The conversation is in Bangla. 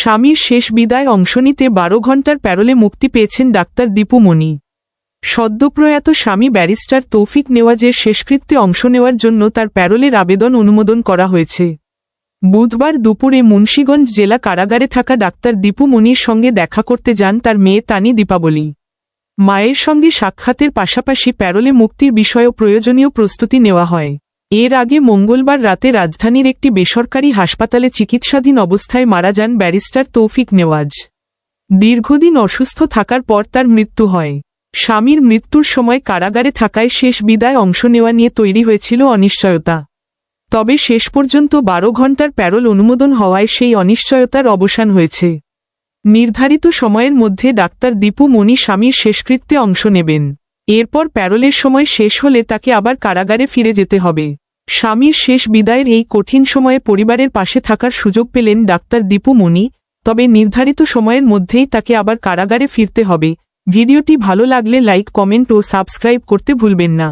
স্বামীর শেষ বিদায় অংশ নিতে 12 ঘণ্টার প্যারোলে মুক্তি পেয়েছেন ডাক্তার দীপু মনি। সদ্যপ্রয়াত স্বামী ব্যারিস্টার তৌফিক নেওয়াজের শেষকৃত্যে অংশ নেওয়ার জন্য তার প্যারোলের আবেদন অনুমোদন করা হয়েছে। বুধবার দুপুরে মুন্সিগঞ্জ জেলা কারাগারে থাকা ডাক্তার দীপু মনির সঙ্গে দেখা করতে যান তার মেয়ে তানি দীপাবলি। মায়ের সঙ্গে সাক্ষাতের পাশাপাশি প্যারোলে মুক্তির বিষয়েও প্রয়োজনীয় প্রস্তুতি নেওয়া হয়। এর আগে মঙ্গলবার রাতে রাজধানীর একটি বেসরকারি হাসপাতালে চিকিৎসাধীন অবস্থায় মারা যান ব্যারিস্টার তৌফিক নেওয়াজ। দীর্ঘদিন অসুস্থ থাকার পর তার মৃত্যু হয়। স্বামীর মৃত্যুর সময় কারাগারে থাকায় শেষ বিদায় অংশ নেওয়া নিয়ে তৈরি হয়েছিল অনিশ্চয়তা। তবে শেষ পর্যন্ত 12 ঘণ্টার প্যারোল অনুমোদন হওয়ায় সেই অনিশ্চয়তার অবসান হয়েছে। নির্ধারিত সময়ের মধ্যে ডাক্তার দীপু মনি স্বামীর শেষকৃত্যে অংশ নেবেন। এরপর প্যারোলের সময় শেষ হলে তাকে আবার কারাগারে ফিরে যেতে হবে। স্বামীর শেষ বিদায়ের এই কঠিন সময়ে পরিবারের পাশে থাকার সুযোগ পেলেন ডাক্তার দীপু মনি, তবে নির্ধারিত সময়ের মধ্যেই তাকে আবার কারাগারে ফিরতে হবে। ভিডিওটি ভালো লাগলে লাইক, কমেন্ট ও সাবস্ক্রাইব করতে ভুলবেন না।